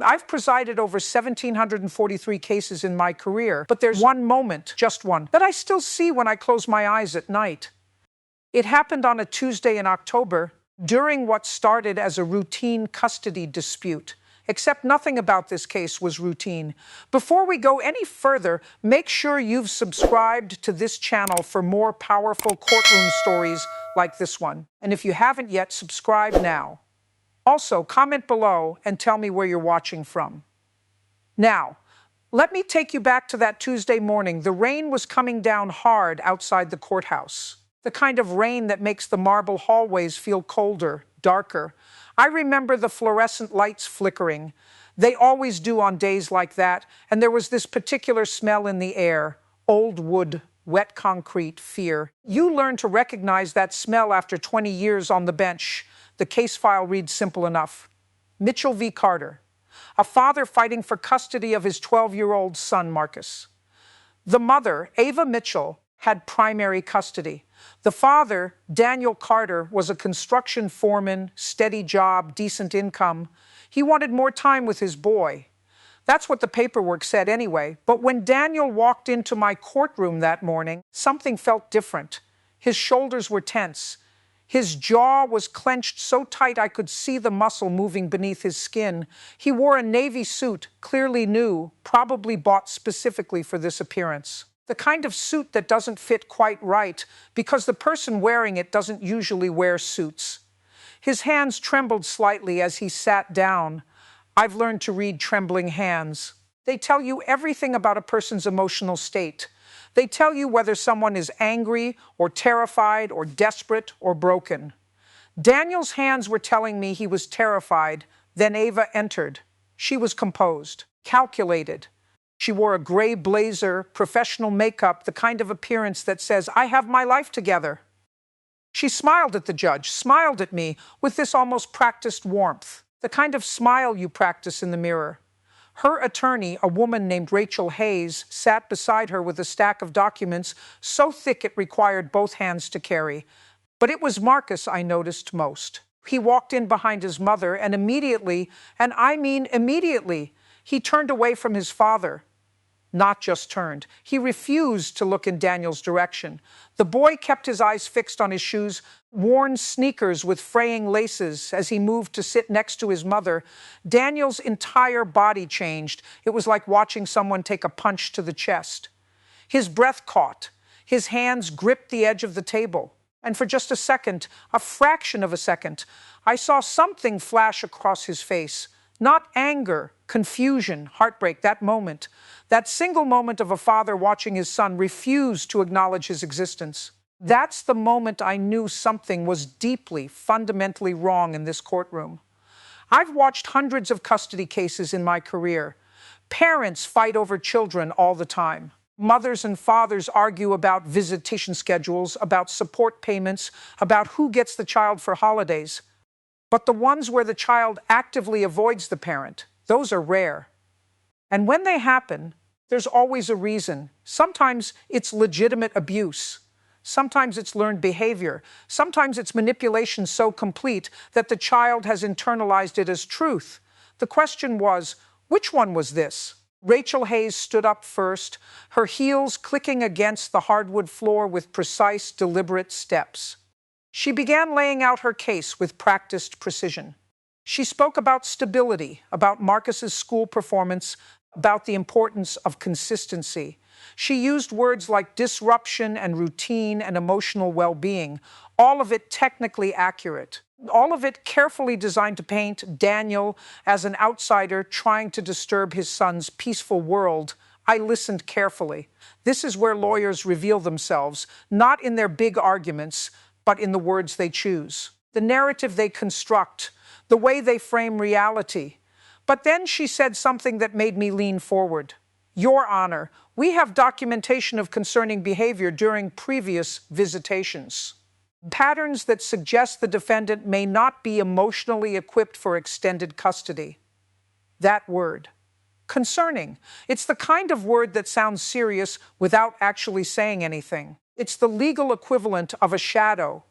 I've presided over 1,743 cases in my career, but there's one moment, just one, that I still see when I close my eyes at night. It happened on a Tuesday in October, during what started as a routine custody dispute. Except nothing about this case was routine. Before we go any further, make sure you've subscribed to this channel for more powerful courtroom stories like this one. And if you haven't yet, subscribe now. Also, comment below and tell me where you're watching from. Now, let me take you back to that Tuesday morning. The rain was coming down hard outside the courthouse. The kind of rain that makes the marble hallways feel colder, darker. I remember the fluorescent lights flickering. They always do on days like that, and there was this particular smell in the air. Old wood, wet concrete, fear. You learn to recognize that smell after 20 years on the bench. The case file reads simple enough. Mitchell v. Carter. A father fighting for custody of his 12-year-old son, Marcus. The mother, Ava Mitchell, had primary custody. The father, Daniel Carter, was a construction foreman, steady job, decent income. He wanted more time with his boy. That's what the paperwork said anyway. But when Daniel walked into my courtroom that morning, something felt different. His shoulders were tense. His jaw was clenched so tight I could see the muscle moving beneath his skin. He wore a navy suit, clearly new, probably bought specifically for this appearance. The kind of suit that doesn't fit quite right because the person wearing it doesn't usually wear suits. His hands trembled slightly as he sat down. I've learned to read trembling hands. They tell you everything about a person's emotional state. They tell you whether someone is angry or terrified or desperate or broken. Daniel's hands were telling me he was terrified. Then Ava entered. She was composed, calculated. She wore a gray blazer, professional makeup, the kind of appearance that says, I have my life together. She smiled at the judge, smiled at me with this almost practiced warmth, the kind of smile you practice in the mirror. Her attorney, a woman named Rachel Hayes, sat beside her with a stack of documents so thick it required both hands to carry. But it was Marcus I noticed most. He walked in behind his mother, and immediately, and I mean immediately, he turned away from his father. Not just turned. He refused to look in Daniel's direction. The boy kept his eyes fixed on his shoes, worn sneakers with fraying laces as he moved to sit next to his mother. Daniel's entire body changed. It was like watching someone take a punch to the chest. His breath caught. His hands gripped the edge of the table. And for just a second, a fraction of a second, I saw something flash across his face. Not anger, confusion, heartbreak, that moment. That single moment of a father watching his son refuse to acknowledge his existence. That's the moment I knew something was deeply, fundamentally wrong in this courtroom. I've watched hundreds of custody cases in my career. Parents fight over children all the time. Mothers and fathers argue about visitation schedules, about support payments, about who gets the child for holidays. But the ones where the child actively avoids the parent, those are rare. And when they happen, there's always a reason. Sometimes it's legitimate abuse. Sometimes it's learned behavior. Sometimes it's manipulation so complete that the child has internalized it as truth. The question was, which one was this? Rachel Hayes stood up first, her heels clicking against the hardwood floor with precise, deliberate steps. She began laying out her case with practiced precision. She spoke about stability, about Marcus's school performance, about the importance of consistency. She used words like disruption and routine and emotional well-being, all of it technically accurate. All of it carefully designed to paint Daniel as an outsider trying to disturb his son's peaceful world. I listened carefully. This is where lawyers reveal themselves, not in their big arguments, but in the words they choose, the narrative they construct, the way they frame reality. But then she said something that made me lean forward. Your Honor, we have documentation of concerning behavior during previous visitations. Patterns that suggest the defendant may not be emotionally equipped for extended custody. That word. Concerning. It's the kind of word that sounds serious without actually saying anything. It's the legal equivalent of a shadow.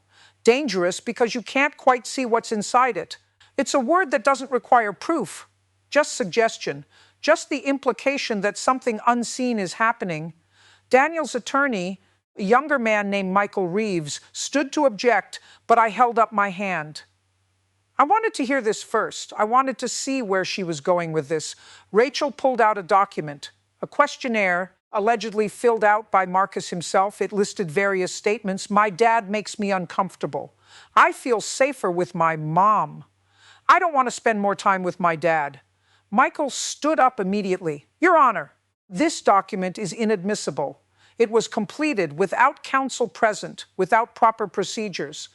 Dangerous because you can't quite see what's inside it. It's a word that doesn't require proof. just suggestion, just the implication that something unseen is happening. Daniel's attorney, a younger man named Michael Reeves, stood to object, but I held up my hand. I wanted to hear this first. I wanted to see where she was going with this. Rachel pulled out a document, a questionnaire, allegedly filled out by Marcus himself. It listed various statements. My dad makes me uncomfortable. I feel safer with my mom. I don't want to spend more time with my dad. Michael stood up immediately. Your Honor, this document is inadmissible. It was completed without counsel present, without proper procedures.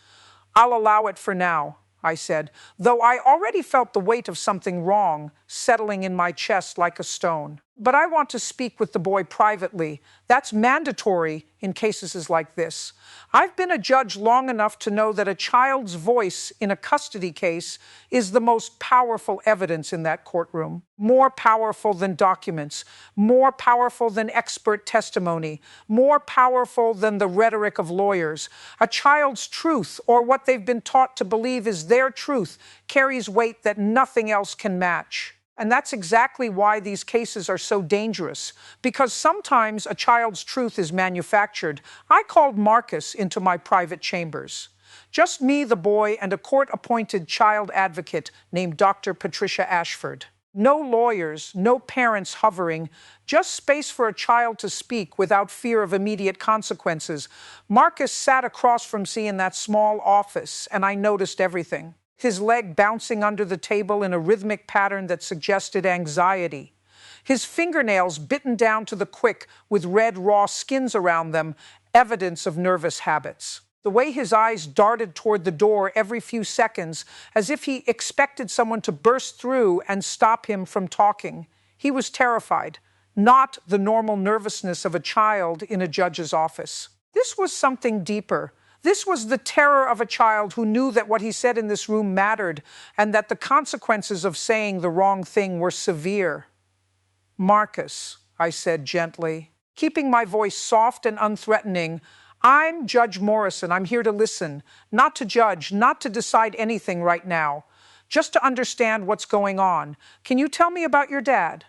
I'll allow it for now, I said, though I already felt the weight of something wrong settling in my chest like a stone. But I want to speak with the boy privately. That's mandatory in cases like this. I've been a judge long enough to know that a child's voice in a custody case is the most powerful evidence in that courtroom. More powerful than documents, more powerful than expert testimony, more powerful than the rhetoric of lawyers. A child's truth, or what they've been taught to believe is their truth, carries weight that nothing else can match. And that's exactly why these cases are so dangerous, because sometimes a child's truth is manufactured. I called Marcus into my private chambers. Just me, the boy, and a court-appointed child advocate named Dr. Patricia Ashford. No lawyers, no parents hovering, just space for a child to speak without fear of immediate consequences. Marcus sat across from me in that small office, and I noticed everything. His leg bouncing under the table in a rhythmic pattern that suggested anxiety. His fingernails bitten down to the quick with red, raw skins around them, evidence of nervous habits. The way his eyes darted toward the door every few seconds, as if he expected someone to burst through and stop him from talking. He was terrified, not the normal nervousness of a child in a judge's office. This was something deeper. This was the terror of a child who knew that what he said in this room mattered and that the consequences of saying the wrong thing were severe. Marcus, I said gently, keeping my voice soft and unthreatening, I'm Judge Morrison. I'm here to listen, not to judge, not to decide anything right now, just to understand what's going on. Can you tell me about your dad?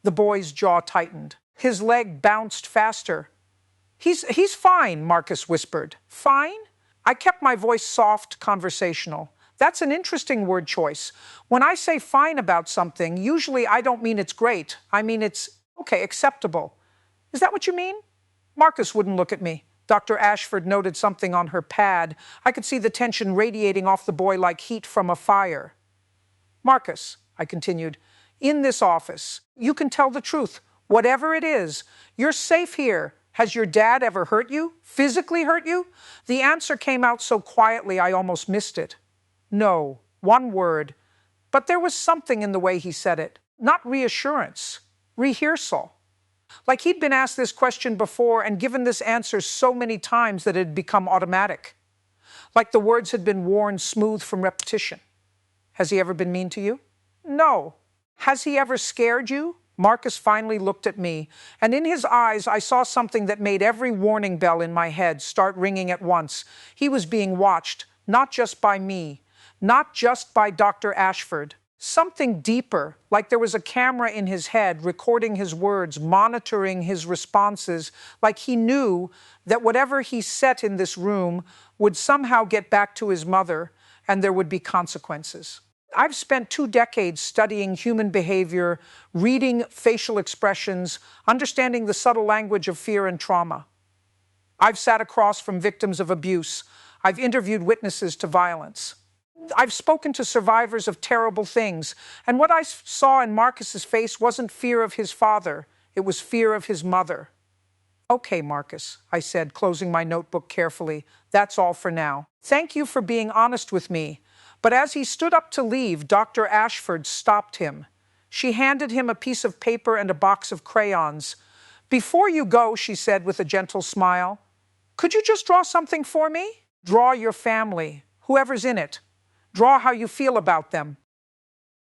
The boy's jaw tightened. His leg bounced faster. He's fine, Marcus whispered. Fine? I kept my voice soft, conversational. That's an interesting word choice. When I say fine about something, usually I don't mean it's great. I mean it's, okay, acceptable. Is that what you mean? Marcus wouldn't look at me. Dr. Ashford noted something on her pad. I could see the tension radiating off the boy like heat from a fire. Marcus, I continued, in this office, you can tell the truth. Whatever it is, you're safe here. Has your dad ever hurt you? Physically hurt you? The answer came out so quietly I almost missed it. No, one word. But there was something in the way he said it. Not reassurance, rehearsal. Like he'd been asked this question before and given this answer so many times that it had become automatic. Like the words had been worn smooth from repetition. Has he ever been mean to you? No. Has he ever scared you? Marcus finally looked at me, and in his eyes I saw something that made every warning bell in my head start ringing at once. He was being watched, not just by me, not just by Dr. Ashford. Something deeper, like there was a camera in his head recording his words, monitoring his responses, like he knew that whatever he said in this room would somehow get back to his mother, and there would be consequences. I've spent 2 decades studying human behavior, reading facial expressions, understanding the subtle language of fear and trauma. I've sat across from victims of abuse. I've interviewed witnesses to violence. I've spoken to survivors of terrible things, and what I saw in Marcus's face wasn't fear of his father, it was fear of his mother. Okay, Marcus, I said, closing my notebook carefully. That's all for now. Thank you for being honest with me. But as he stood up to leave, Dr. Ashford stopped him. She handed him a piece of paper and a box of crayons. Before you go, she said with a gentle smile, could you just draw something for me? Draw your family, whoever's in it. Draw how you feel about them.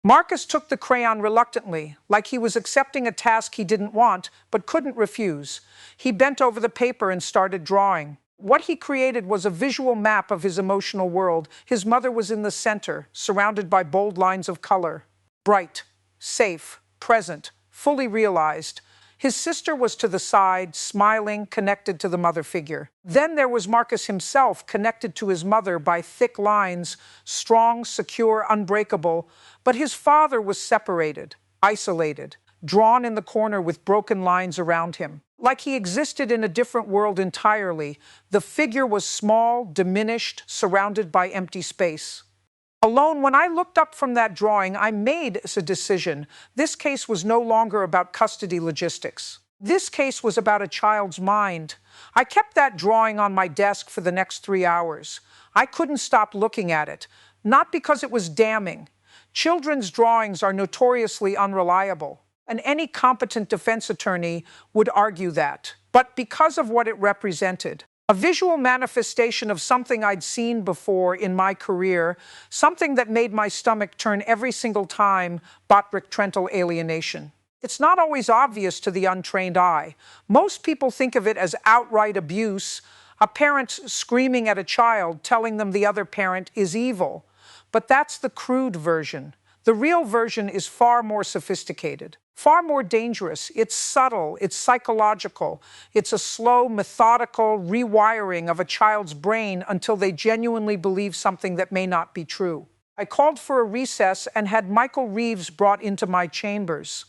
Marcus took the crayon reluctantly, like he was accepting a task he didn't want, but couldn't refuse. He bent over the paper and started drawing. What he created was a visual map of his emotional world. His mother was in the center, surrounded by bold lines of color. Bright, safe, present, fully realized. His sister was to the side, smiling, connected to the mother figure. Then there was Marcus himself, connected to his mother by thick lines, strong, secure, unbreakable. But his father was separated, isolated, drawn in the corner with broken lines around him. Like he existed in a different world entirely, the figure was small, diminished, surrounded by empty space. Alone, when I looked up from that drawing, I made a decision. This case was no longer about custody logistics. This case was about a child's mind. I kept that drawing on my desk for the next 3 hours. I couldn't stop looking at it, not because it was damning. Children's drawings are notoriously unreliable, and any competent defense attorney would argue that. But because of what it represented, a visual manifestation of something I'd seen before in my career, something that made my stomach turn every single time, parental alienation. It's not always obvious to the untrained eye. Most people think of it as outright abuse, a parent screaming at a child, telling them the other parent is evil. But that's the crude version. The real version is far more sophisticated, far more dangerous. It's subtle, it's psychological. It's a slow, methodical rewiring of a child's brain until they genuinely believe something that may not be true. I called for a recess and had Michael Reeves brought into my chambers.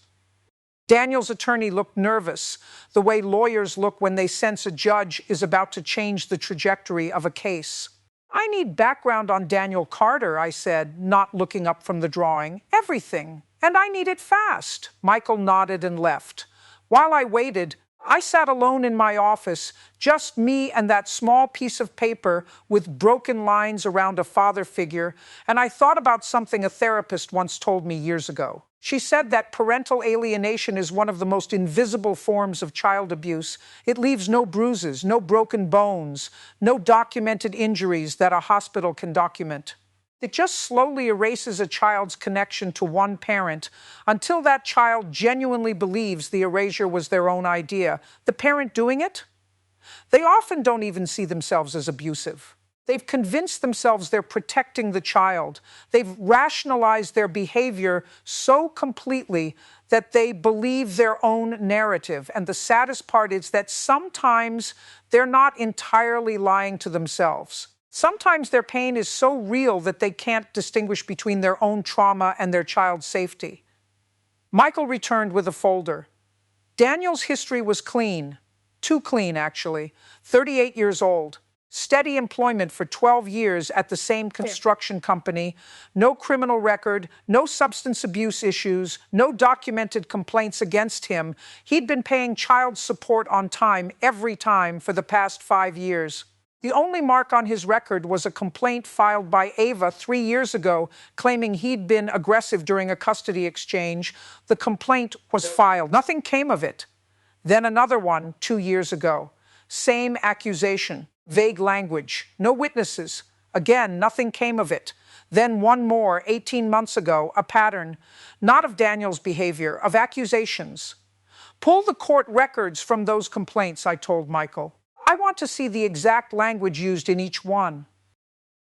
Daniel's attorney looked nervous, the way lawyers look when they sense a judge is about to change the trajectory of a case. I need background on Daniel Carter, I said, not looking up from the drawing. Everything. And I need it fast. Michael nodded and left. While I waited, I sat alone in my office, just me and that small piece of paper with broken lines around a father figure, and I thought about something a therapist once told me years ago. She said that parental alienation is one of the most invisible forms of child abuse. It leaves no bruises, no broken bones, no documented injuries that a hospital can document. It just slowly erases a child's connection to one parent until that child genuinely believes the erasure was their own idea. The parent doing it? They often don't even see themselves as abusive. They've convinced themselves they're protecting the child. They've rationalized their behavior so completely that they believe their own narrative. And the saddest part is that sometimes they're not entirely lying to themselves. Sometimes their pain is so real that they can't distinguish between their own trauma and their child's safety. Michael returned with a folder. Daniel's history was clean. Too clean, actually. 38 years old. Steady employment for 12 years at the same construction company, no criminal record, no substance abuse issues, no documented complaints against him. He'd been paying child support on time every time for the past 5 years. The only mark on his record was a complaint filed by Ava 3 years ago claiming he'd been aggressive during a custody exchange. The complaint was filed. Nothing came of it. Then another one 2 years ago. Same accusation. Vague language, no witnesses. Again, nothing came of it. Then one more, 18 months ago, a pattern, not of Daniel's behavior, of accusations. Pull the court records from those complaints, I told Michael. I want to see the exact language used in each one.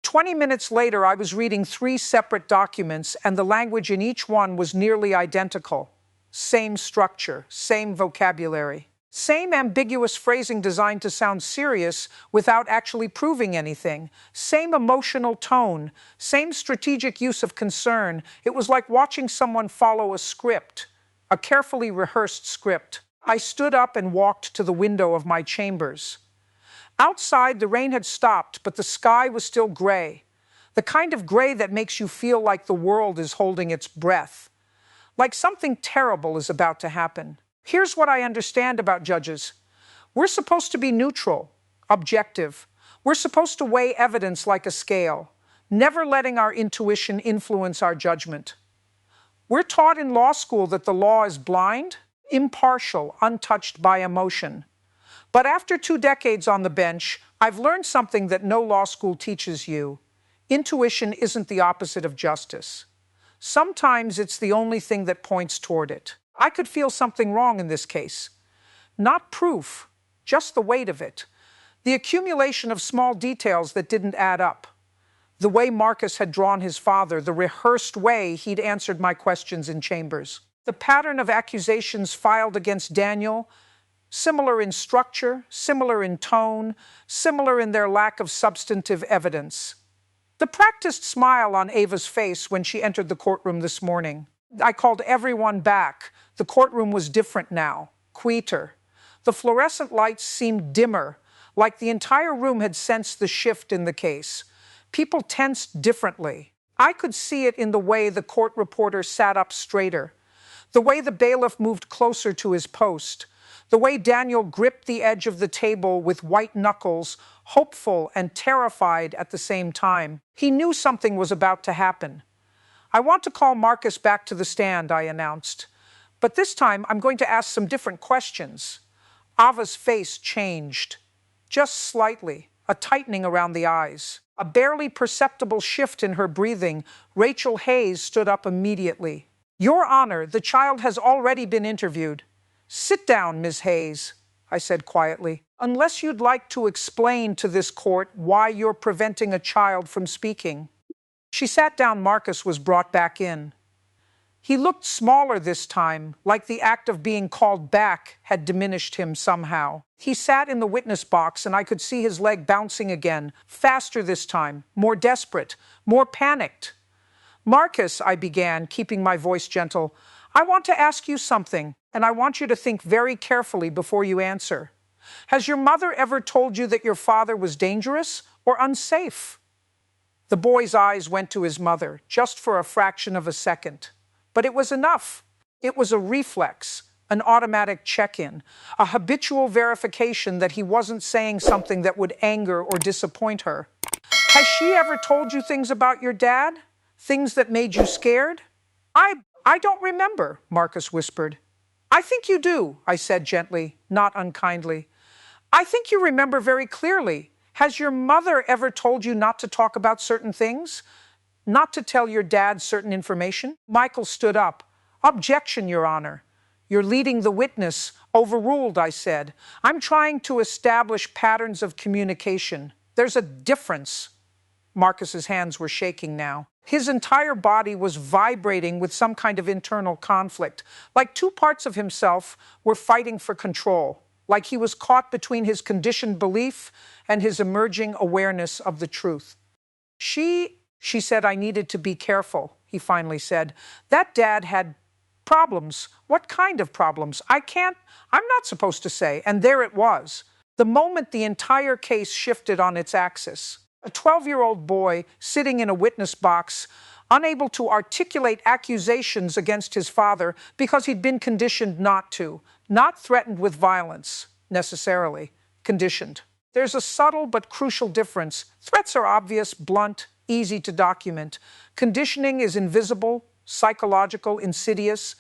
20 minutes later, I was reading 3 separate documents, and the language in each one was nearly identical. Same structure, same vocabulary. Same ambiguous phrasing designed to sound serious without actually proving anything. Same emotional tone. Same strategic use of concern. It was like watching someone follow a script, a carefully rehearsed script. I stood up and walked to the window of my chambers. Outside, the rain had stopped, but the sky was still gray. The kind of gray that makes you feel like the world is holding its breath. Like something terrible is about to happen. Here's what I understand about judges. We're supposed to be neutral, objective. We're supposed to weigh evidence like a scale, never letting our intuition influence our judgment. We're taught in law school that the law is blind, impartial, untouched by emotion. But after 2 decades on the bench, I've learned something that no law school teaches you. Intuition isn't the opposite of justice. Sometimes it's the only thing that points toward it. I could feel something wrong in this case. Not proof, just the weight of it. The accumulation of small details that didn't add up. The way Marcus had drawn his father, the rehearsed way he'd answered my questions in chambers. The pattern of accusations filed against Daniel, similar in structure, similar in tone, similar in their lack of substantive evidence. The practiced smile on Ava's face when she entered the courtroom this morning. I called everyone back. The courtroom was different now, quieter. The fluorescent lights seemed dimmer, like the entire room had sensed the shift in the case. People tensed differently. I could see it in the way the court reporter sat up straighter, the way the bailiff moved closer to his post, the way Daniel gripped the edge of the table with white knuckles, hopeful and terrified at the same time. He knew something was about to happen. "I want to call Marcus back to the stand," I announced. "But this time I'm going to ask some different questions." Ava's face changed. Just slightly, a tightening around the eyes. A barely perceptible shift in her breathing. Rachel Hayes stood up immediately. "Your Honor, the child has already been interviewed." "Sit down, Ms. Hayes," I said quietly. "Unless you'd like to explain to this court why you're preventing a child from speaking." She sat down. Marcus was brought back in. He looked smaller this time, like the act of being called back had diminished him somehow. He sat in the witness box, and I could see his leg bouncing again, faster this time, more desperate, more panicked. "Marcus," I began, keeping my voice gentle, "I want to ask you something, and I want you to think very carefully before you answer. Has your mother ever told you that your father was dangerous or unsafe?" The boy's eyes went to his mother, just for a fraction of a second. But it was enough. It was a reflex, an automatic check-in, a habitual verification that he wasn't saying something that would anger or disappoint her. "Has she ever told you things about your dad? Things that made you scared?" I don't remember," Marcus whispered. "I think you do," I said gently, not unkindly. "I think you remember very clearly. Has your mother ever told you not to talk about certain things? Not to tell your dad certain information?" Michael stood up. "Objection, Your Honor. You're leading the witness." "Overruled," I said. "I'm trying to establish patterns of communication. There's a difference." Marcus's hands were shaking now. His entire body was vibrating with some kind of internal conflict, like two parts of himself were fighting for control, like he was caught between his conditioned belief and his emerging awareness of the truth. She said I needed to be careful," he finally said. "That dad had problems." "What kind of problems?" I'm not supposed to say." And there it was. The moment the entire case shifted on its axis. A 12-year-old boy sitting in a witness box, unable to articulate accusations against his father because he'd been conditioned not to, not threatened with violence, necessarily, conditioned. There's a subtle but crucial difference. Threats are obvious, blunt, easy to document. Conditioning is invisible, psychological, insidious.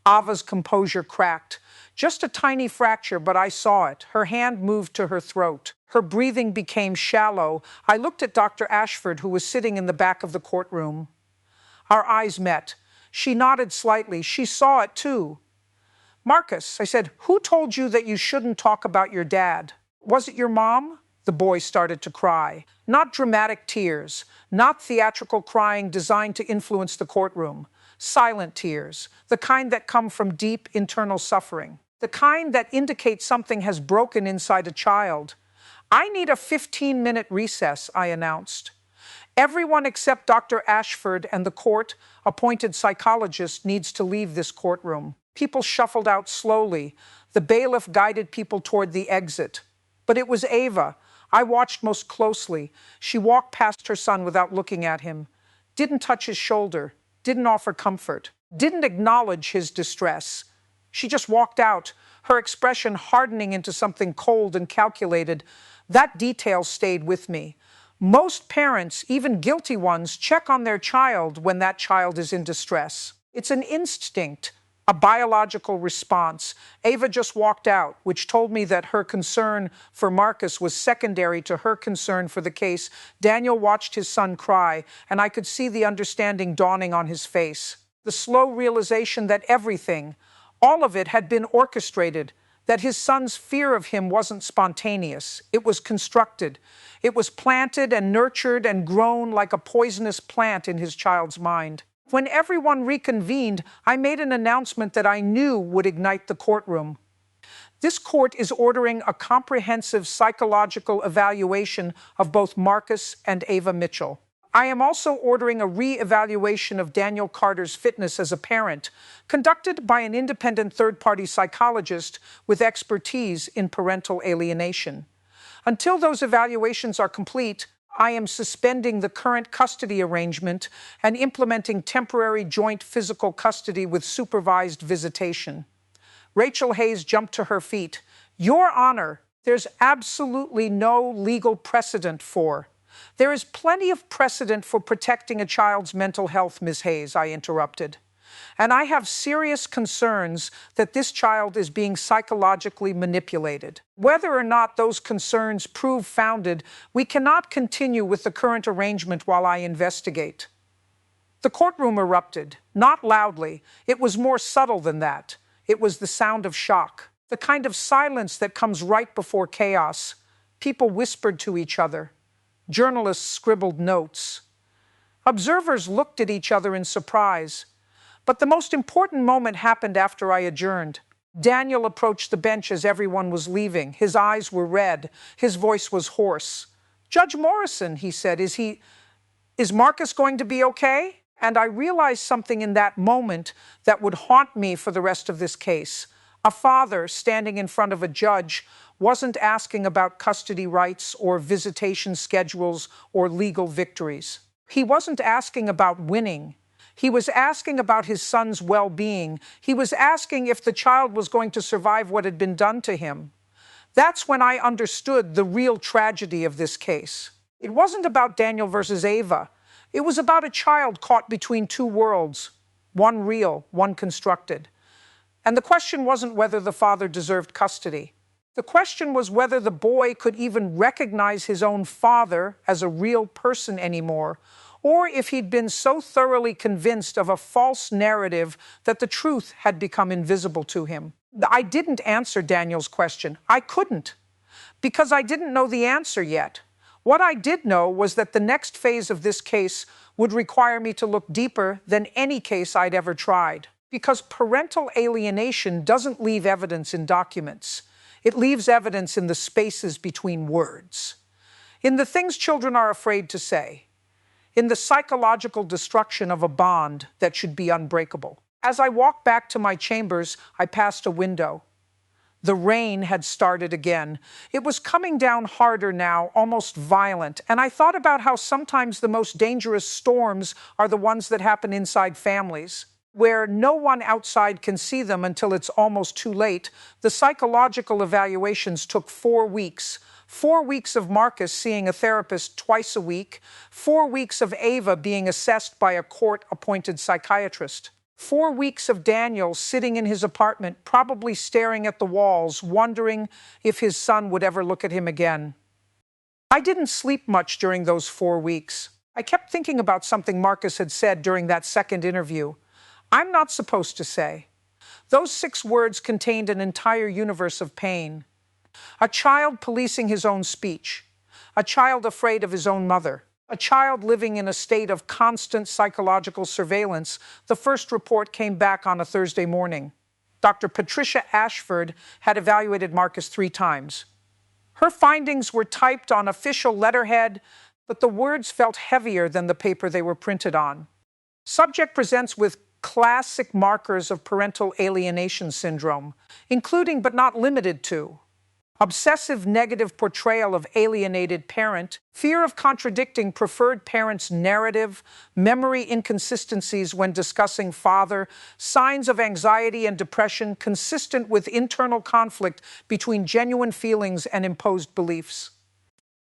Ava's composure cracked. Just a tiny fracture, but I saw it. Her hand moved to her throat. Her breathing became shallow. I looked at Dr. Ashford, who was sitting in the back of the courtroom. Our eyes met. She nodded slightly. She saw it too. "Marcus," I said, "who told you that you shouldn't talk about your dad? Was it your mom?" The boy started to cry. Not dramatic tears, not theatrical crying designed to influence the courtroom. Silent tears, the kind that come from deep internal suffering, the kind that indicate something has broken inside a child. "I need a 15-minute recess," I announced. "Everyone except Dr. Ashford and the court-appointed psychologist needs to leave this courtroom." People shuffled out slowly. The bailiff guided people toward the exit. But it was Ava. I watched most closely. She walked past her son without looking at him, didn't touch his shoulder, didn't offer comfort, didn't acknowledge his distress. She just walked out, her expression hardening into something cold and calculated. That detail stayed with me. Most parents, even guilty ones, check on their child when that child is in distress. It's an instinct, a biological response. Ava just walked out, which told me that her concern for Marcus was secondary to her concern for the case. Daniel watched his son cry, and I could see the understanding dawning on his face. The slow realization that everything, all of it, had been orchestrated, that his son's fear of him wasn't spontaneous. It was constructed. It was planted and nurtured and grown like a poisonous plant in his child's mind. When everyone reconvened, I made an announcement that I knew would ignite the courtroom. This court is ordering a comprehensive psychological evaluation of both Marcus and Ava Mitchell. I am also ordering a re-evaluation of Daniel Carter's fitness as a parent, conducted by an independent third-party psychologist with expertise in parental alienation. Until those evaluations are complete, I am suspending the current custody arrangement and implementing temporary joint physical custody with supervised visitation. Rachel Hayes jumped to her feet. Your Honor, there's absolutely no legal precedent for. There is plenty of precedent for protecting a child's mental health, Ms. Hayes, I interrupted. And I have serious concerns that this child is being psychologically manipulated. Whether or not those concerns prove founded, we cannot continue with the current arrangement while I investigate. The courtroom erupted, not loudly. It was more subtle than that. It was the sound of shock, the kind of silence that comes right before chaos. People whispered to each other. Journalists scribbled notes. Observers looked at each other in surprise. But the most important moment happened after I adjourned. Daniel approached the bench as everyone was leaving. His eyes were red. His voice was hoarse. Judge Morrison, he said, is Marcus going to be okay? And I realized something in that moment that would haunt me for the rest of this case. A father standing in front of a judge wasn't asking about custody rights or visitation schedules or legal victories. He wasn't asking about winning. He was asking about his son's well-being. He was asking if the child was going to survive what had been done to him. That's when I understood the real tragedy of this case. It wasn't about Daniel versus Ava. It was about a child caught between two worlds, one real, one constructed. And the question wasn't whether the father deserved custody. The question was whether the boy could even recognize his own father as a real person anymore, or if he'd been so thoroughly convinced of a false narrative that the truth had become invisible to him. I didn't answer Daniel's question. I couldn't, because I didn't know the answer yet. What I did know was that the next phase of this case would require me to look deeper than any case I'd ever tried. Because parental alienation doesn't leave evidence in documents. It leaves evidence in the spaces between words, in the things children are afraid to say, in the psychological destruction of a bond that should be unbreakable. As I walked back to my chambers, I passed a window. The rain had started again. It was coming down harder now, almost violent, and I thought about how sometimes the most dangerous storms are the ones that happen inside families, where no one outside can see them until it's almost too late. The psychological evaluations took 4 weeks. 4 weeks of Marcus seeing a therapist twice a week. 4 weeks of Ava being assessed by a court-appointed psychiatrist. 4 weeks of Daniel sitting in his apartment, probably staring at the walls, wondering if his son would ever look at him again. I didn't sleep much during those 4 weeks. I kept thinking about something Marcus had said during that second interview. I'm not supposed to say. Those 6 words contained an entire universe of pain. A child policing his own speech. A child afraid of his own mother. A child living in a state of constant psychological surveillance. The first report came back on a Thursday morning. Dr. Patricia Ashford had evaluated Marcus 3 times. Her findings were typed on official letterhead, but the words felt heavier than the paper they were printed on. Subject presents with classic markers of parental alienation syndrome, including but not limited to obsessive negative portrayal of alienated parent, fear of contradicting preferred parent's narrative, memory inconsistencies when discussing father, signs of anxiety and depression consistent with internal conflict between genuine feelings and imposed beliefs.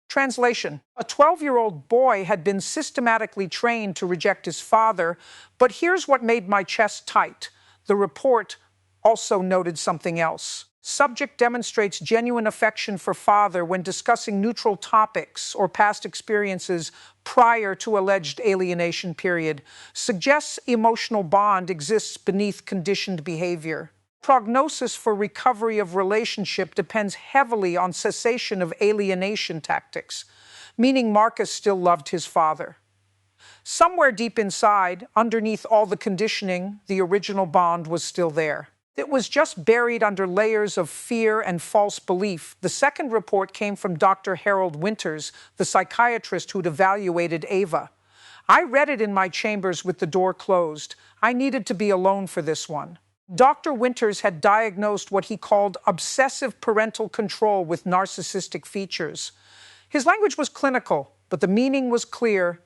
Translation: a 12-year-old boy had been systematically trained to reject his father, but here's what made my chest tight. The report also noted something else. Subject demonstrates genuine affection for father when discussing neutral topics or past experiences prior to alleged alienation period. Suggests emotional bond exists beneath conditioned behavior. Prognosis for recovery of relationship depends heavily on cessation of alienation tactics, meaning Marcus still loved his father. Somewhere deep inside, underneath all the conditioning, the original bond was still there. It was just buried under layers of fear and false belief. The second report came from Dr. Harold Winters, the psychiatrist who'd evaluated Ava. I read it in my chambers with the door closed. I needed to be alone for this one. Dr. Winters had diagnosed what he called obsessive parental control with narcissistic features. His language was clinical, but the meaning was clear.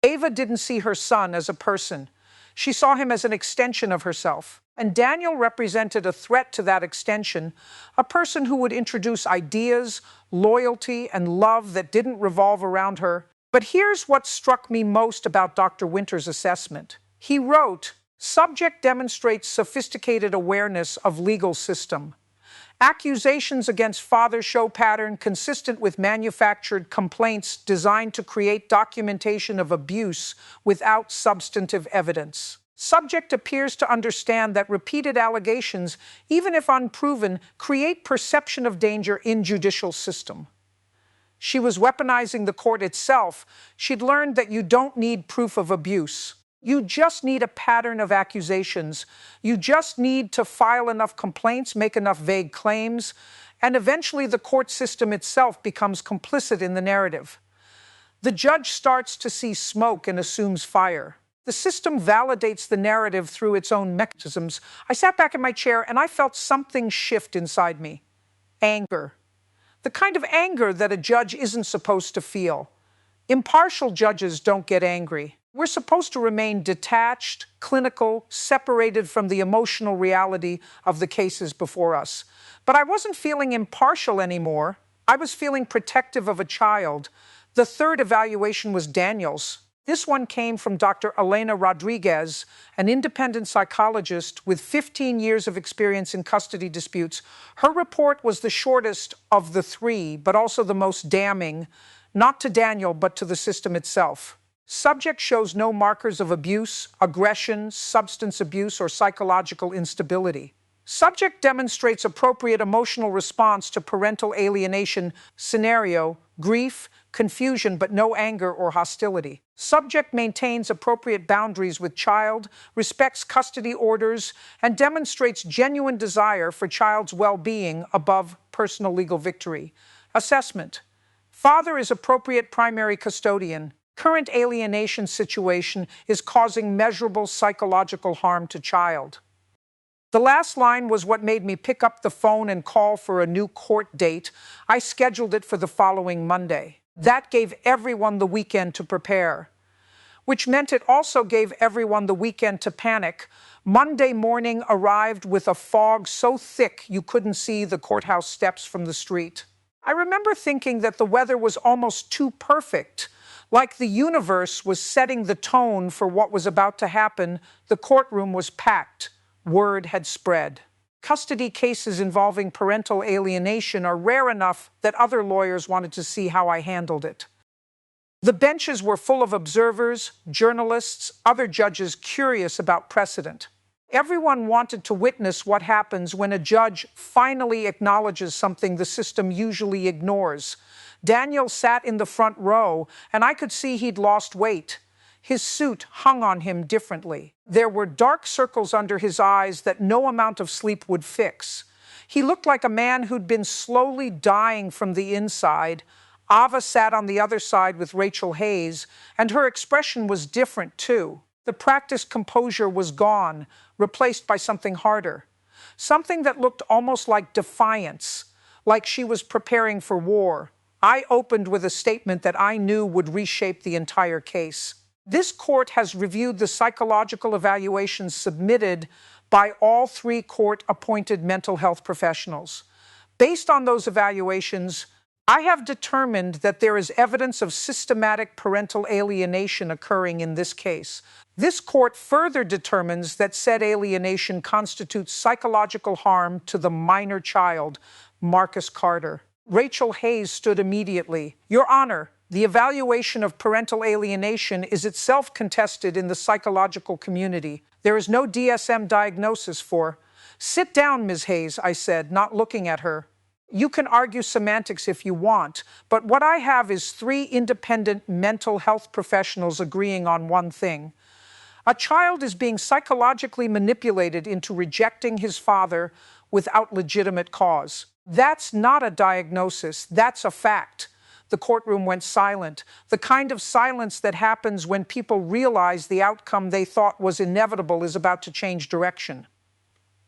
Ava didn't see her son as a person. She saw him as an extension of herself. And Daniel represented a threat to that extension, a person who would introduce ideas, loyalty, and love that didn't revolve around her. But here's what struck me most about Dr. Winters' assessment. He wrote, "Subject demonstrates sophisticated awareness of legal system. Accusations against father show pattern consistent with manufactured complaints designed to create documentation of abuse without substantive evidence. Subject appears to understand that repeated allegations, even if unproven, create perception of danger in judicial system." She was weaponizing the court itself. She'd learned that you don't need proof of abuse. You just need a pattern of accusations. You just need to file enough complaints, make enough vague claims, and eventually the court system itself becomes complicit in the narrative. The judge starts to see smoke and assumes fire. The system validates the narrative through its own mechanisms. I sat back in my chair and I felt something shift inside me. Anger. The kind of anger that a judge isn't supposed to feel. Impartial judges don't get angry. We're supposed to remain detached, clinical, separated from the emotional reality of the cases before us. But I wasn't feeling impartial anymore. I was feeling protective of a child. The third evaluation was Daniel's. This one came from Dr. Elena Rodriguez, an independent psychologist with 15 years of experience in custody disputes. Her report was the shortest of the three, but also the most damning, not to Daniel, but to the system itself. Subject shows no markers of abuse, aggression, substance abuse, or psychological instability. Subject demonstrates appropriate emotional response to parental alienation scenario, grief, confusion, but no anger or hostility. Subject maintains appropriate boundaries with child, respects custody orders, and demonstrates genuine desire for child's well-being above personal legal victory. Assessment. Father is appropriate primary custodian. Current alienation situation is causing measurable psychological harm to child. The last line was what made me pick up the phone and call for a new court date. I scheduled it for the following Monday. That gave everyone the weekend to prepare, which meant it also gave everyone the weekend to panic. Monday morning arrived with a fog so thick you couldn't see the courthouse steps from the street. I remember thinking that the weather was almost too perfect, like the universe was setting the tone for what was about to happen. The courtroom was packed. Word had spread. Custody cases involving parental alienation are rare enough that other lawyers wanted to see how I handled it. The benches were full of observers, journalists, other judges curious about precedent. Everyone wanted to witness what happens when a judge finally acknowledges something the system usually ignores. Daniel sat in the front row, and I could see he'd lost weight. His suit hung on him differently. There were dark circles under his eyes that no amount of sleep would fix. He looked like a man who'd been slowly dying from the inside. Ava sat on the other side with Rachel Hayes, and her expression was different, too. The practiced composure was gone, replaced by something harder. Something that looked almost like defiance, like she was preparing for war. I opened with a statement that I knew would reshape the entire case. This court has reviewed the psychological evaluations submitted by all three court-appointed mental health professionals. Based on those evaluations, I have determined that there is evidence of systematic parental alienation occurring in this case. This court further determines that said alienation constitutes psychological harm to the minor child, Marcus Carter. Rachel Hayes stood immediately. Your Honor, the evaluation of parental alienation is itself contested in the psychological community. There is no DSM diagnosis for "Sit down, Ms. Hayes," I said, not looking at her. "You can argue semantics if you want, but what I have is 3 independent mental health professionals agreeing on one thing. A child is being psychologically manipulated into rejecting his father without legitimate cause. That's not a diagnosis, that's a fact." The courtroom went silent, the kind of silence that happens when people realize the outcome they thought was inevitable is about to change direction.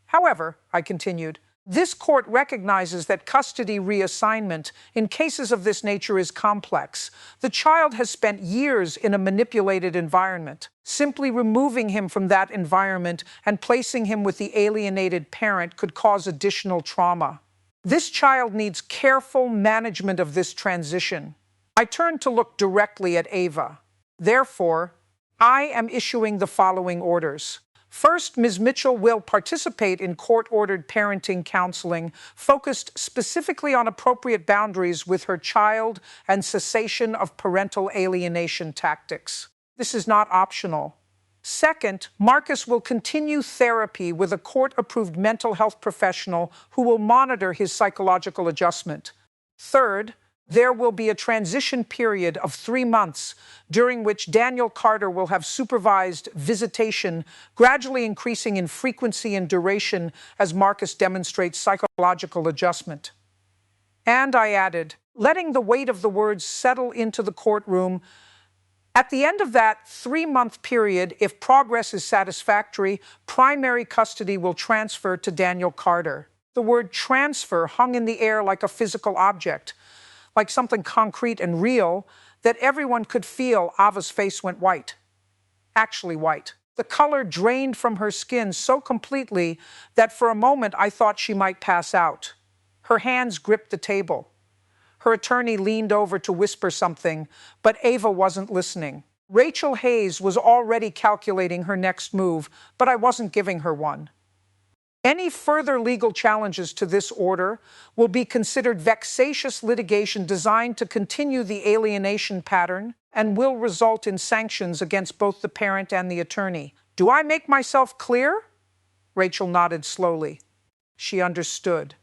"However," I continued, "this court recognizes that custody reassignment in cases of this nature is complex. The child has spent years in a manipulated environment. Simply removing him from that environment and placing him with the alienated parent could cause additional trauma. This child needs careful management of this transition." I turned to look directly at Ava. "Therefore, I am issuing the following orders. First, Ms. Mitchell will participate in court-ordered parenting counseling focused specifically on appropriate boundaries with her child and cessation of parental alienation tactics. This is not optional. Second, Marcus will continue therapy with a court-approved mental health professional who will monitor his psychological adjustment. Third, there will be a transition period of 3 months during which Daniel Carter will have supervised visitation, gradually increasing in frequency and duration as Marcus demonstrates psychological adjustment." And I added, letting the weight of the words settle into the courtroom, "At the end of that 3-month period, if progress is satisfactory, primary custody will transfer to Daniel Carter." The word transfer hung in the air like a physical object, like something concrete and real that everyone could feel. Ava's face went white. Actually white. The color drained from her skin so completely that for a moment I thought she might pass out. Her hands gripped the table. Her attorney leaned over to whisper something, but Ava wasn't listening. Rachel Hayes was already calculating her next move, but I wasn't giving her one. "Any further legal challenges to this order will be considered vexatious litigation designed to continue the alienation pattern and will result in sanctions against both the parent and the attorney. Do I make myself clear?" Rachel nodded slowly. She understood.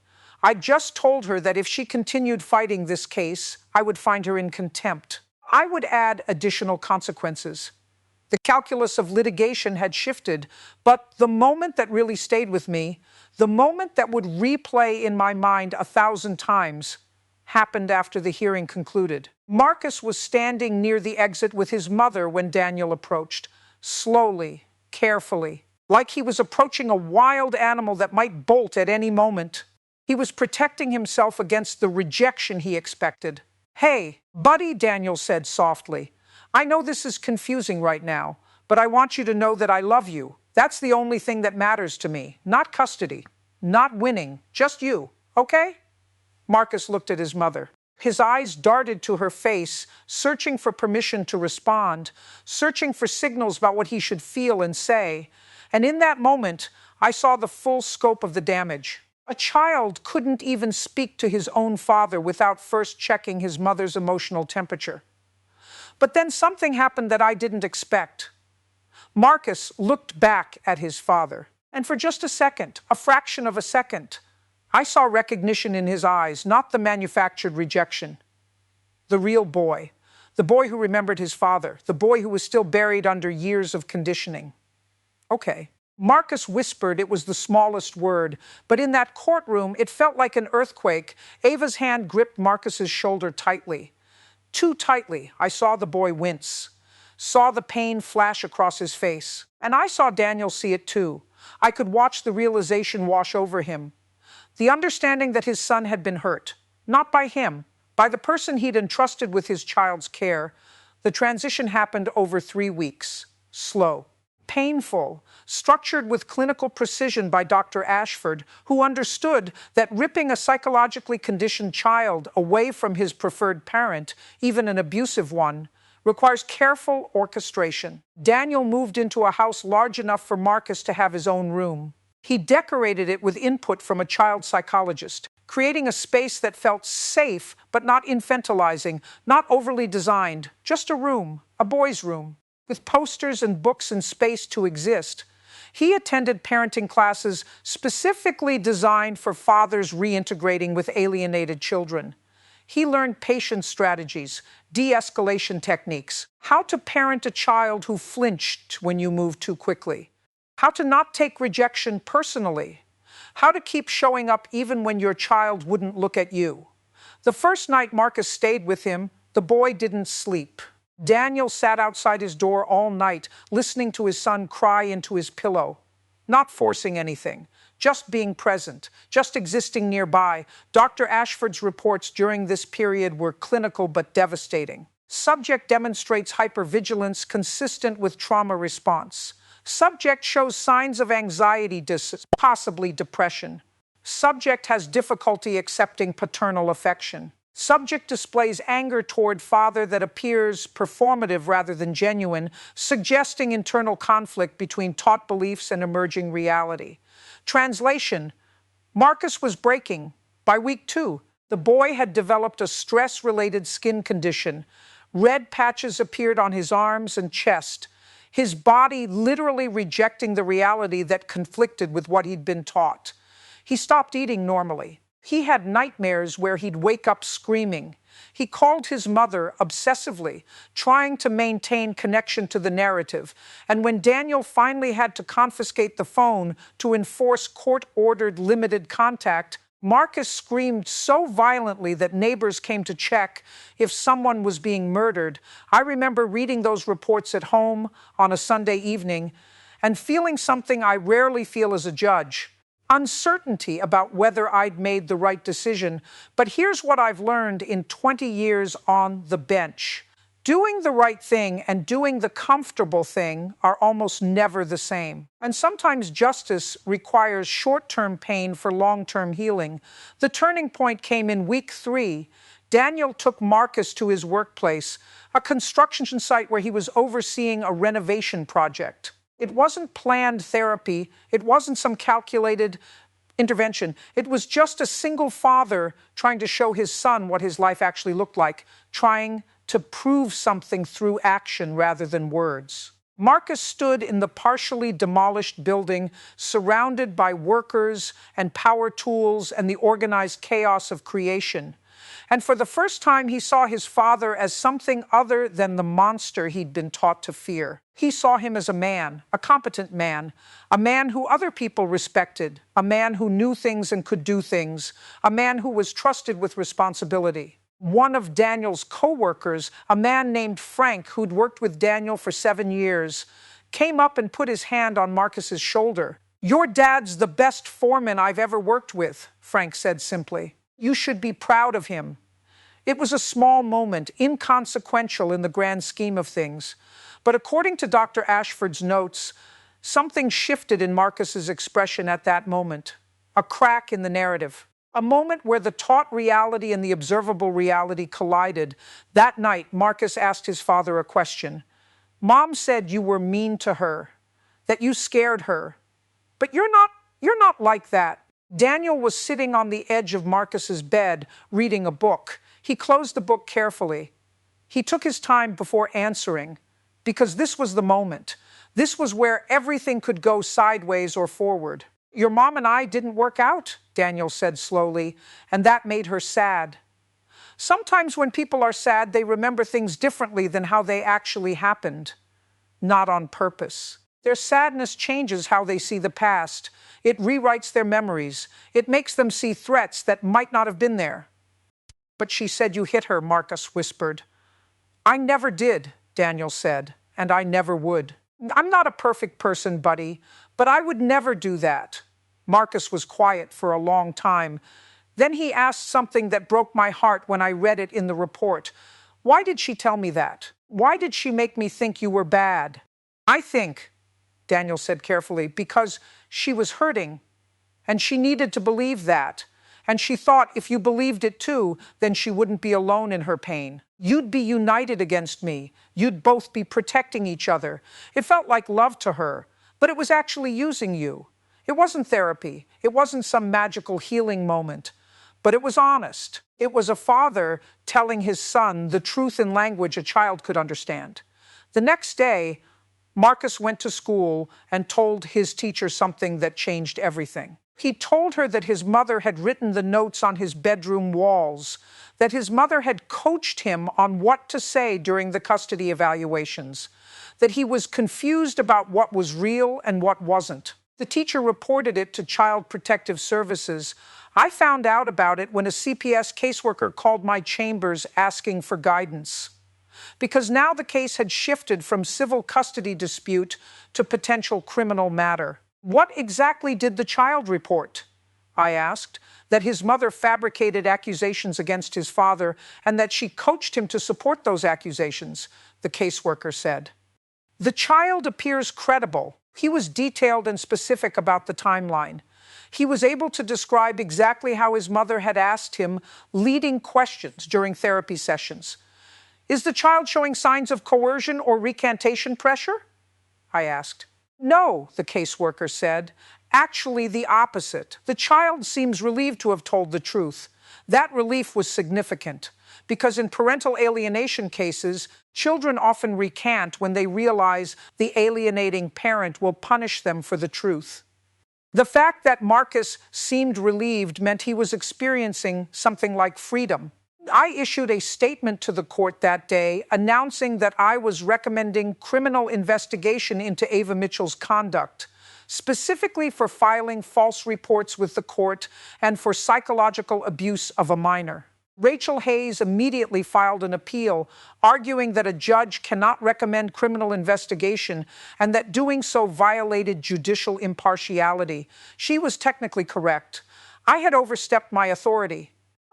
I'd just told her that if she continued fighting this case, I would find her in contempt. I would add additional consequences. The calculus of litigation had shifted, but the moment that really stayed with me, the moment that would replay in my mind 1,000 times, happened after the hearing concluded. Marcus was standing near the exit with his mother when Daniel approached, slowly, carefully, like he was approaching a wild animal that might bolt at any moment. He was protecting himself against the rejection he expected. "Hey, buddy," Daniel said softly. "I know this is confusing right now, but I want you to know that I love you. That's the only thing that matters to me. Not custody, not winning, just you, okay?" Marcus looked at his mother. His eyes darted to her face, searching for permission to respond, searching for signals about what he should feel and say. And in that moment, I saw the full scope of the damage. A child couldn't even speak to his own father without first checking his mother's emotional temperature. But then something happened that I didn't expect. Marcus looked back at his father, and for just a second, a fraction of a second, I saw recognition in his eyes, not the manufactured rejection. The real boy, the boy who remembered his father, the boy who was still buried under years of conditioning. "Okay." Marcus whispered. It was the smallest word, but in that courtroom, it felt like an earthquake. Ava's hand gripped Marcus's shoulder tightly. Too tightly. I saw the boy wince, saw the pain flash across his face. And I saw Daniel see it too. I could watch the realization wash over him. The understanding that his son had been hurt, not by him, by the person he'd entrusted with his child's care. The transition happened over 3 weeks. Slow. Painful, structured with clinical precision by Dr. Ashford, who understood that ripping a psychologically conditioned child away from his preferred parent, even an abusive one, requires careful orchestration. Daniel moved into a house large enough for Marcus to have his own room. He decorated it with input from a child psychologist, creating a space that felt safe but not infantilizing, not overly designed, just a room, a boy's room, with posters and books and space to exist. He attended parenting classes specifically designed for fathers reintegrating with alienated children. He learned patience strategies, de-escalation techniques, how to parent a child who flinched when you moved too quickly, how to not take rejection personally, how to keep showing up even when your child wouldn't look at you. The first night Marcus stayed with him, the boy didn't sleep. Daniel sat outside his door all night, listening to his son cry into his pillow, not forcing anything, just being present, just existing nearby. Dr. Ashford's reports during this period were clinical but devastating. Subject demonstrates hypervigilance consistent with trauma response. Subject shows signs of anxiety, possibly depression. Subject has difficulty accepting paternal affection. Subject displays anger toward father that appears performative rather than genuine, suggesting internal conflict between taught beliefs and emerging reality. Translation: Marcus was breaking. By week 2, the boy had developed a stress-related skin condition. Red patches appeared on his arms and chest, his body literally rejecting the reality that conflicted with what he'd been taught. He stopped eating normally. He had nightmares where he'd wake up screaming. He called his mother obsessively, trying to maintain connection to the narrative. And when Daniel finally had to confiscate the phone to enforce court-ordered limited contact, Marcus screamed so violently that neighbors came to check if someone was being murdered. I remember reading those reports at home on a Sunday evening and feeling something I rarely feel as a judge: uncertainty about whether I'd made the right decision. But here's what I've learned in 20 years on the bench. Doing the right thing and doing the comfortable thing are almost never the same. And sometimes justice requires short-term pain for long-term healing. The turning point came in week 3. Daniel took Marcus to his workplace, a construction site where he was overseeing a renovation project. It wasn't planned therapy. It wasn't some calculated intervention. It was just a single father trying to show his son what his life actually looked like, trying to prove something through action rather than words. Marcus stood in the partially demolished building, surrounded by workers and power tools and the organized chaos of creation. And for the first time, he saw his father as something other than the monster he'd been taught to fear. He saw him as a man, a competent man, a man who other people respected, a man who knew things and could do things, a man who was trusted with responsibility. One of Daniel's co-workers, a man named Frank, who'd worked with Daniel for 7 years, came up and put his hand on Marcus's shoulder. "Your dad's the best foreman I've ever worked with," Frank said simply. "You should be proud of him." It was a small moment, inconsequential in the grand scheme of things. But according to Dr. Ashford's notes, something shifted in Marcus's expression at that moment. A crack in the narrative. A moment where the taught reality and the observable reality collided. That night, Marcus asked his father a question. "Mom said you were mean to her, that you scared her. But you're not like that." Daniel was sitting on the edge of Marcus's bed, reading a book. He closed the book carefully. He took his time before answering, because this was the moment. This was where everything could go sideways or forward. "Your mom and I didn't work out," Daniel said slowly, and that made her sad. Sometimes when people are sad, they remember things differently than how they actually happened, not on purpose. Their sadness changes how they see the past. It rewrites their memories. It makes them see threats that might not have been there. "But she said you hit her," Marcus whispered. "I never did," Daniel said, "and I never would. I'm not a perfect person, buddy, but I would never do that." Marcus was quiet for a long time. Then he asked something that broke my heart when I read it in the report. "Why did she tell me that? Why did she make me think you were bad?" "I think," Daniel said carefully, "because she was hurting, and she needed to believe that. And she thought if you believed it too, then she wouldn't be alone in her pain. You'd be united against me. You'd both be protecting each other. It felt like love to her, but it was actually using you. It wasn't therapy. It wasn't some magical healing moment, but it was honest. It was a father telling his son the truth in language a child could understand." The next day, Marcus went to school and told his teacher something that changed everything. He told her that his mother had written the notes on his bedroom walls, that his mother had coached him on what to say during the custody evaluations, that he was confused about what was real and what wasn't. The teacher reported it to Child Protective Services. I found out about it when a CPS caseworker called my chambers asking for guidance, because now the case had shifted from civil custody dispute to potential criminal matter. What exactly did the child report? I asked. That his mother fabricated accusations against his father and that she coached him to support those accusations, the caseworker said. The child appears credible. He was detailed and specific about the timeline. He was able to describe exactly how his mother had asked him leading questions during therapy sessions. Is the child showing signs of coercion or recantation pressure? I asked. No, the caseworker said. Actually, the opposite. The child seems relieved to have told the truth. That relief was significant, because in parental alienation cases, children often recant when they realize the alienating parent will punish them for the truth. The fact that Marcus seemed relieved meant he was experiencing something like freedom. I issued a statement to the court that day announcing that I was recommending criminal investigation into Ava Mitchell's conduct, specifically for filing false reports with the court and for psychological abuse of a minor. Rachel Hayes immediately filed an appeal, arguing that a judge cannot recommend criminal investigation and that doing so violated judicial impartiality. She was technically correct. I had overstepped my authority.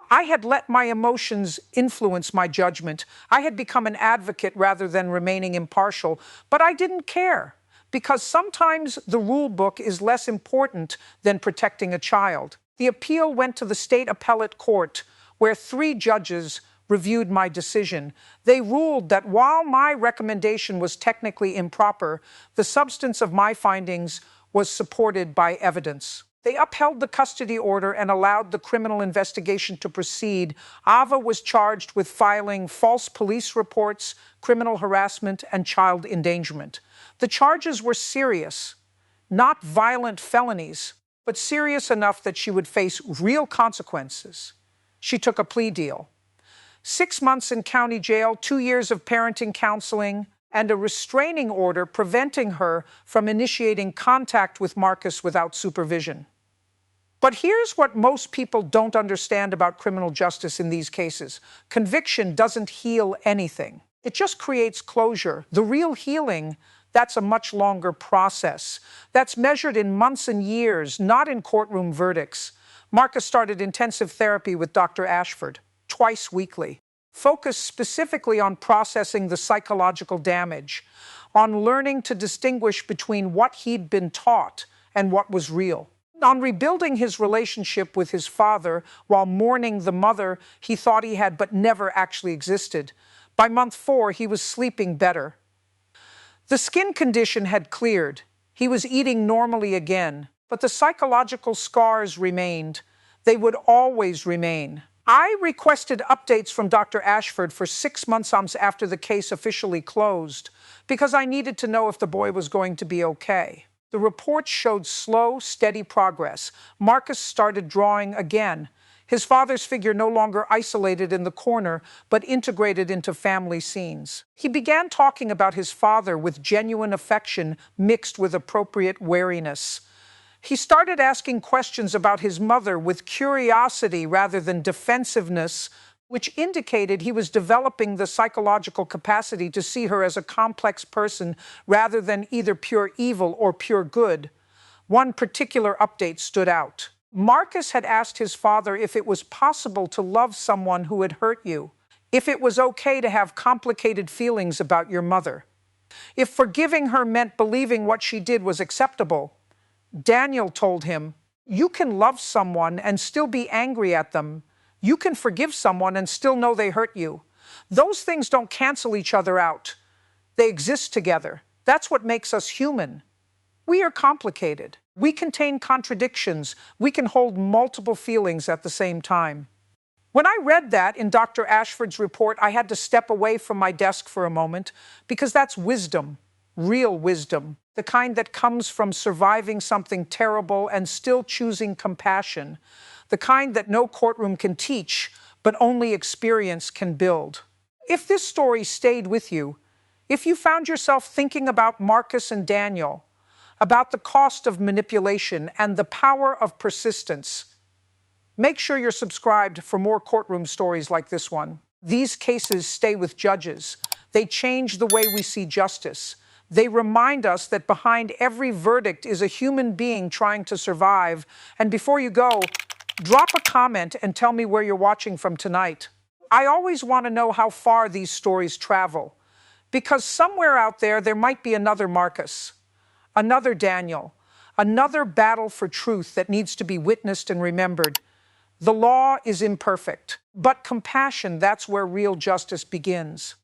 I had let my emotions influence my judgment. I had become an advocate rather than remaining impartial, but I didn't care, because sometimes the rule book is less important than protecting a child. The appeal went to the state appellate court, where 3 judges reviewed my decision. They ruled that while my recommendation was technically improper, the substance of my findings was supported by evidence. They upheld the custody order and allowed the criminal investigation to proceed. Ava was charged with filing false police reports, criminal harassment, and child endangerment. The charges were serious, not violent felonies, but serious enough that she would face real consequences. She took a plea deal. 6 months in county jail, 2 years of parenting counseling, and a restraining order preventing her from initiating contact with Marcus without supervision. But here's what most people don't understand about criminal justice in these cases. Conviction doesn't heal anything. It just creates closure. The real healing, that's a much longer process. That's measured in months and years, not in courtroom verdicts. Marcus started intensive therapy with Dr. Ashford, twice weekly, focused specifically on processing the psychological damage, on learning to distinguish between what he'd been taught and what was real, on rebuilding his relationship with his father while mourning the mother he thought he had but never actually existed. By month 4, he was sleeping better. The skin condition had cleared. He was eating normally again, but the psychological scars remained. They would always remain. I requested updates from Dr. Ashford for 6 months after the case officially closed, because I needed to know if the boy was going to be okay. The reports showed slow, steady progress. Marcus started drawing again. His father's figure no longer isolated in the corner, but integrated into family scenes. He began talking about his father with genuine affection mixed with appropriate wariness. He started asking questions about his mother with curiosity rather than defensiveness, which indicated he was developing the psychological capacity to see her as a complex person rather than either pure evil or pure good. One particular update stood out. Marcus had asked his father if it was possible to love someone who had hurt you, if it was okay to have complicated feelings about your mother, if forgiving her meant believing what she did was acceptable. Daniel told him, "You can love someone and still be angry at them. You can forgive someone and still know they hurt you. Those things don't cancel each other out. They exist together. That's what makes us human. We are complicated. We contain contradictions. We can hold multiple feelings at the same time." When I read that in Dr. Ashford's report, I had to step away from my desk for a moment, because that's wisdom. real wisdom, the kind that comes from surviving something terrible and still choosing compassion, the kind that no courtroom can teach, but only experience can build. If this story stayed with you, if you found yourself thinking about Marcus and Daniel, about the cost of manipulation and the power of persistence, make sure you're subscribed for more courtroom stories like this one. These cases stay with judges. They change the way we see justice. They remind us that behind every verdict is a human being trying to survive. And before you go, drop a comment and tell me where you're watching from tonight. I always want to know how far these stories travel, because somewhere out there might be another Marcus, another Daniel, another battle for truth that needs to be witnessed and remembered. The law is imperfect, but compassion, that's where real justice begins.